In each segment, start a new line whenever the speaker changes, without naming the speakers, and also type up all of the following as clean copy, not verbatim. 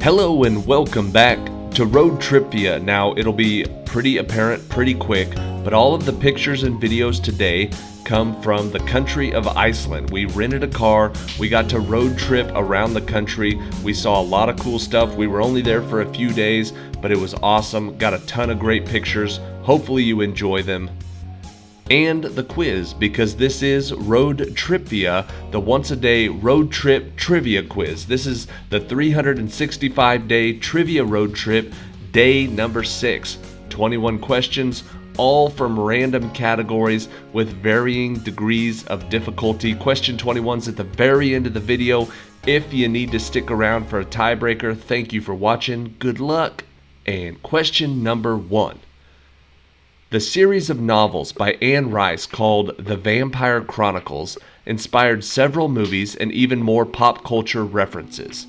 Hello and welcome back to ROADTRIpVIA. Now, it'll be pretty apparent pretty quick, but all of the pictures and videos today come from the country of Iceland. We rented a car, we got to road trip around the country, we saw a lot of cool stuff. We were only there for a few days, but it was awesome. Got a ton of great pictures. Hopefully you enjoy them. And the quiz, because this is ROADTRIpVIA, the once-a-day road trip trivia quiz. This is the 365-day trivia road trip, day number 6. 21 questions, all from random categories with varying degrees of difficulty. Question 21's at the very end of the video. If you need to stick around for a tiebreaker, thank you for watching. Good luck. And question number 1. The series of novels by Anne Rice called The Vampire Chronicles inspired several movies and even more pop culture references.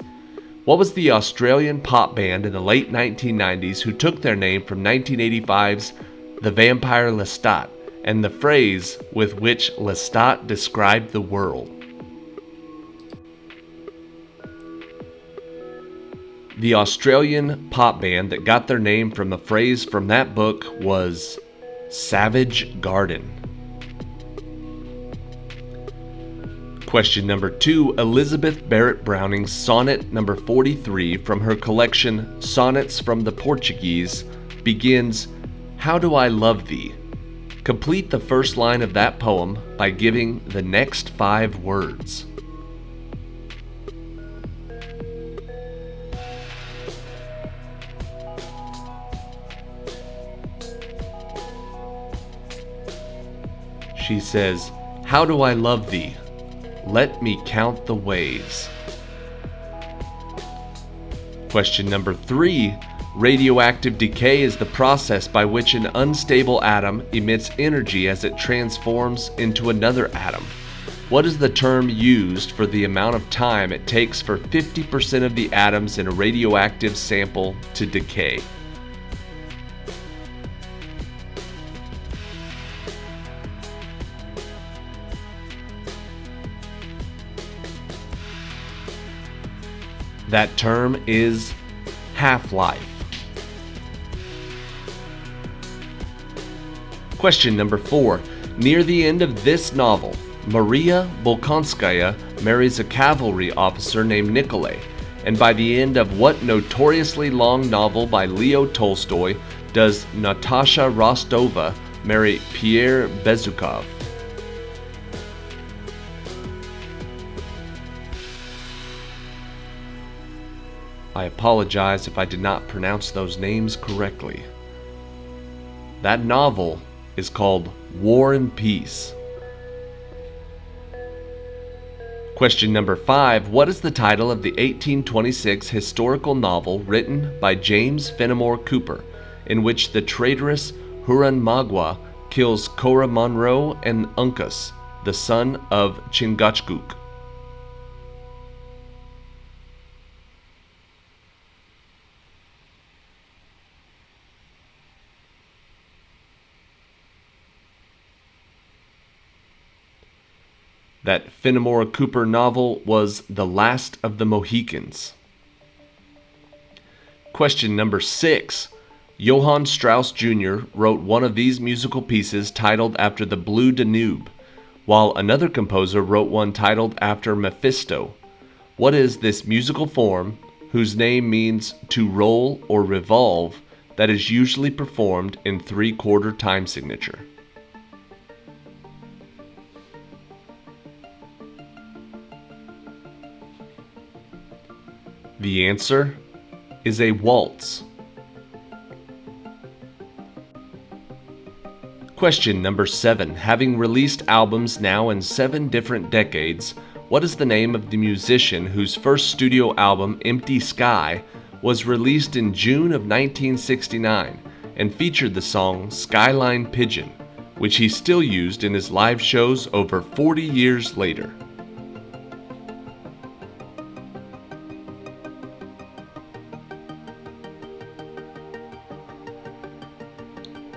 What was the Australian pop band in the late 1990s who took their name from 1985's The Vampire Lestat and the phrase with which Lestat described the world? The Australian pop band that got their name from the phrase from that book was Savage Garden. Question number 2. Elizabeth Barrett Browning's sonnet number 43 from her collection Sonnets from the Portuguese begins, "How do I love thee?" Complete the first line of that poem by giving the next 5 words. She says, "How do I love thee? Let me count the ways." Question number 3. Radioactive decay is the process by which an unstable atom emits energy as it transforms into another atom. What is the term used for the amount of time it takes for 50% of the atoms in a radioactive sample to decay? That term is half-life. Question number 4. Near the end of this novel, Maria Bolkonskaya marries a cavalry officer named Nikolay. And by the end of what notoriously long novel by Leo Tolstoy does Natasha Rostova marry Pierre Bezukhov? I apologize if I did not pronounce those names correctly. That novel is called War and Peace. Question number 5. What is the title of the 1826 historical novel written by James Fenimore Cooper, in which the traitorous Huron Magua kills Cora Monroe and Uncas, the son of Chingachgook? That Fenimore Cooper novel was The Last of the Mohicans. Question number 6. Johann Strauss Jr. wrote one of these musical pieces titled after the Blue Danube, while another composer wrote one titled after Mephisto. What is this musical form, whose name means to roll or revolve, that is usually performed in 3/4 time signature? The answer is a waltz. Question number 7. Having released albums now in 7 different decades, what is the name of the musician whose first studio album, Empty Sky, was released in June of 1969 and featured the song Skyline Pigeon, which he still used in his live shows over 40 years later?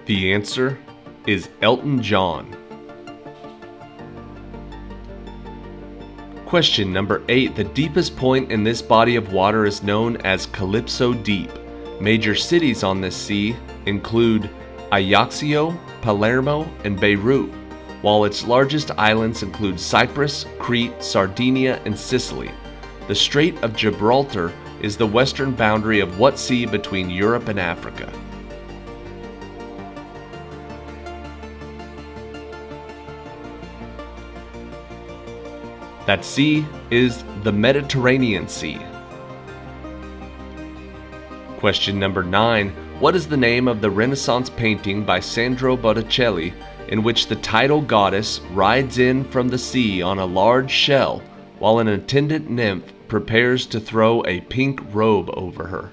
The answer is Elton John. Question number 8. The deepest point in this body of water is known as Calypso Deep. Major cities on this sea include Ajaccio, Palermo, and Beirut, while its largest islands include Cyprus, Crete, Sardinia, and Sicily. The Strait of Gibraltar is the western boundary of what sea between Europe and Africa? That sea is the Mediterranean Sea. Question number 9. What is the name of the Renaissance painting by Sandro Botticelli in which the tidal goddess rides in from the sea on a large shell while an attendant nymph prepares to throw a pink robe over her?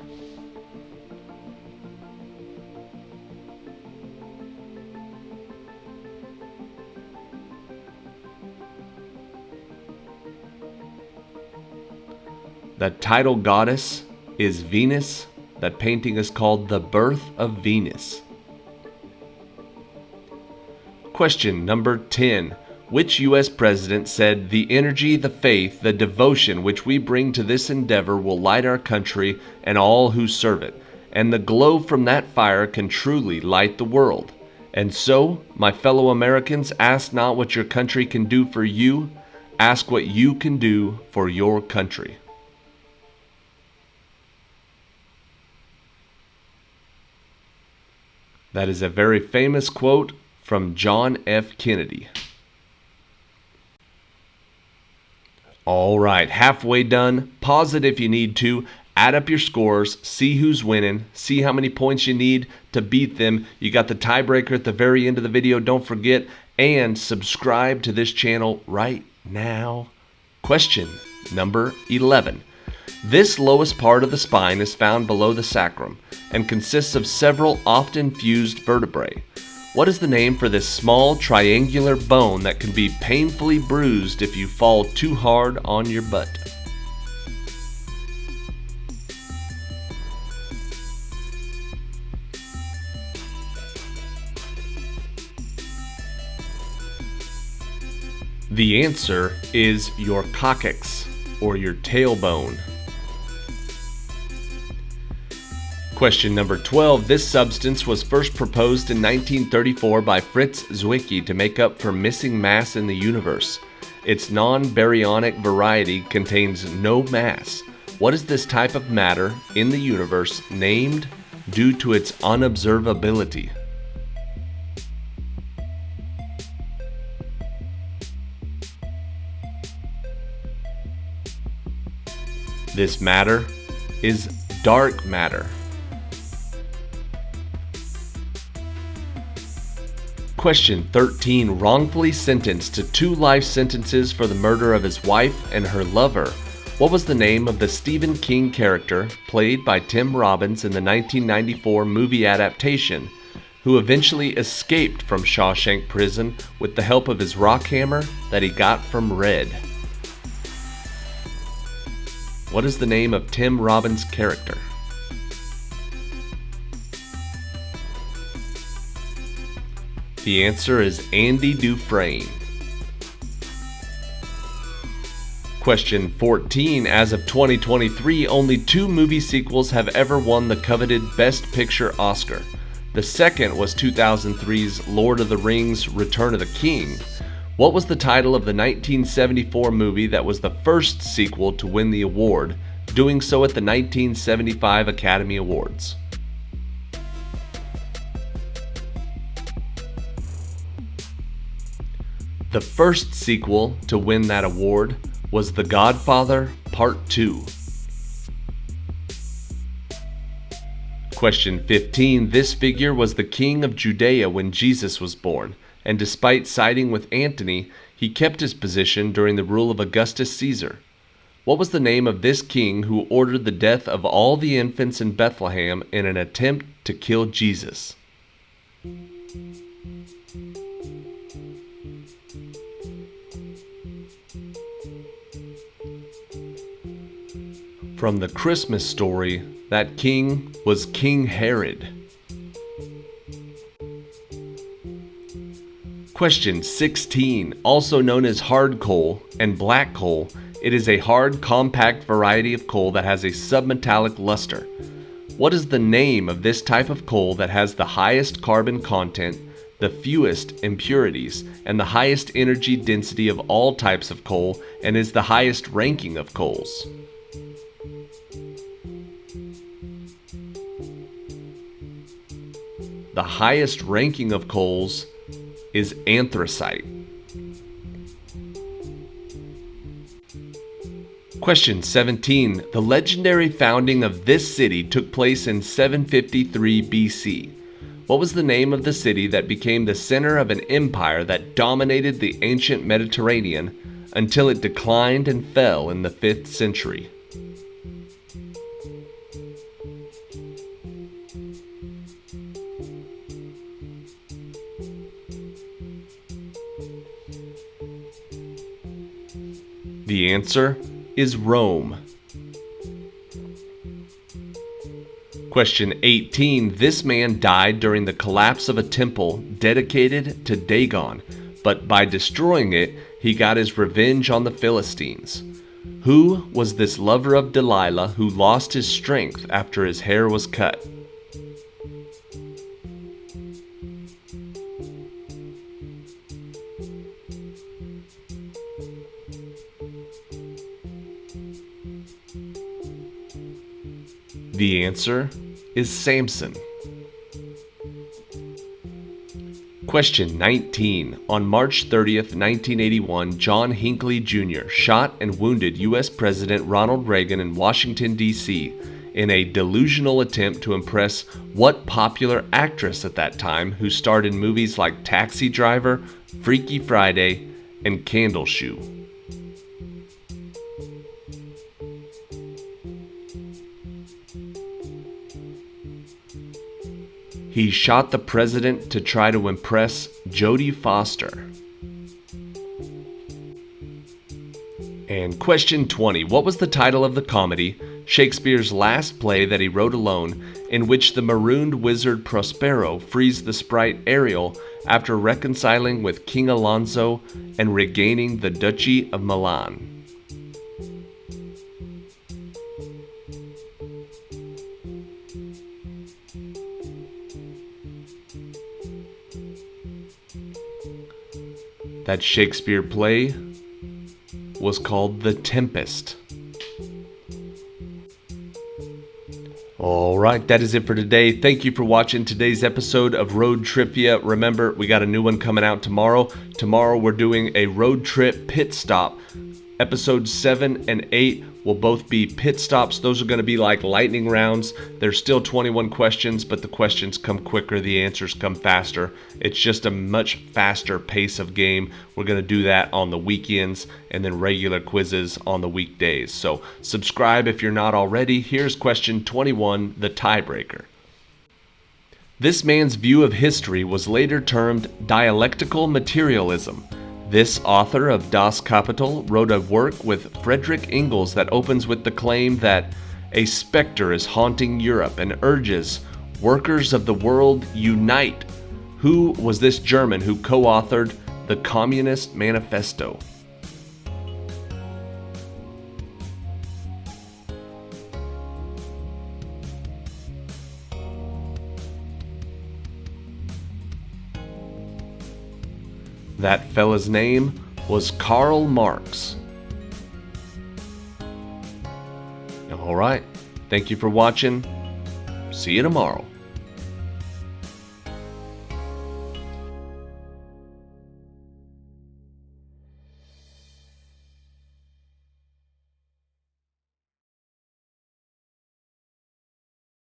That tidal goddess is Venus. That painting is called The Birth of Venus. Question number 10. Which U.S. president said, "The energy, the faith, the devotion which we bring to this endeavor will light our country and all who serve it, and the glow from that fire can truly light the world. And so, my fellow Americans, ask not what your country can do for you, ask what you can do for your country." That is a very famous quote from John F. Kennedy. All right, halfway done. Pause it if you need to. Add up your scores, see who's winning, see how many points you need to beat them. You got the tiebreaker at the very end of the video, don't forget, and subscribe to this channel right now. Question number 11. This lowest part of the spine is found below the sacrum and consists of several often fused vertebrae. What is the name for this small triangular bone that can be painfully bruised if you fall too hard on your butt? The answer is your coccyx, or your tailbone. Question number 12. This substance was first proposed in 1934 by Fritz Zwicky to make up for missing mass in the universe. Its non-baryonic variety contains no mass. What is this type of matter in the universe named due to its unobservability? This matter is dark matter. Question 13. Wrongfully sentenced to 2 life sentences for the murder of his wife and her lover. What was the name of the Stephen King character played by Tim Robbins in the 1994 movie adaptation, who eventually escaped from Shawshank Prison with the help of his rock hammer that he got from Red? What is the name of Tim Robbins' character? The answer is Andy Dufresne. Question 14. As of 2023, only 2 movie sequels have ever won the coveted Best Picture Oscar. The second was 2003's Lord of the Rings: Return of the King. What was the title of the 1974 movie that was the first sequel to win the award, doing so at the 1975 Academy Awards? The first sequel to win that award was The Godfather Part 2. Question 15. This figure was the king of Judea when Jesus was born, and despite siding with Antony, he kept his position during the rule of Augustus Caesar. What was the name of this king who ordered the death of all the infants in Bethlehem in an attempt to kill Jesus? From the Christmas story, that king was King Herod. Question 16. Also known as hard coal and black coal, It is a hard, compact variety of coal that has a submetallic luster. What is the name of this type of coal that has the highest carbon content, the fewest impurities, and the highest energy density of all types of coal, and is the highest ranking of coals? The highest ranking of coals is anthracite. Question 17. The legendary founding of this city took place in 753 BC. What was the name of the city that became the center of an empire that dominated the ancient Mediterranean until it declined and fell in the 5th century? The answer is Rome. Question 18. This man died during the collapse of a temple dedicated to Dagon, but by destroying it, he got his revenge on the Philistines. Who was this lover of Delilah who lost his strength after his hair was cut? The answer is Samson. Question 19. On March 30th, 1981, John Hinckley Jr. shot and wounded U.S. President Ronald Reagan in Washington, D.C. in a delusional attempt to impress what popular actress at that time who starred in movies like Taxi Driver, Freaky Friday, and Candle Shoe? He shot the president to try to impress Jodie Foster. And question 20. What was the title of the comedy, Shakespeare's last play that he wrote alone, in which the marooned wizard Prospero frees the sprite Ariel after reconciling with King Alonso and regaining the Duchy of Milan? That Shakespeare play was called The Tempest. Alright, that is it for today. Thank you for watching today's episode of Road Trivia. Remember, we got a new one coming out tomorrow. Tomorrow we're doing a road trip pit stop. Episodes 7 and 8 will both be pit stops. Those are going to be like lightning rounds. There's still 21 questions, but the questions come quicker, the answers come faster. It's just a much faster pace of game. We're going to do that on the weekends and then regular quizzes on the weekdays. So subscribe if you're not already. Here's question 21, the tiebreaker. This man's view of history was later termed dialectical materialism. This author of Das Kapital wrote a work with Friedrich Engels that opens with the claim that a specter is haunting Europe and urges, "Workers of the world, unite." Who was this German who co-authored the Communist Manifesto? That fella's name was Karl Marx. All right. Thank you for watching. See you tomorrow.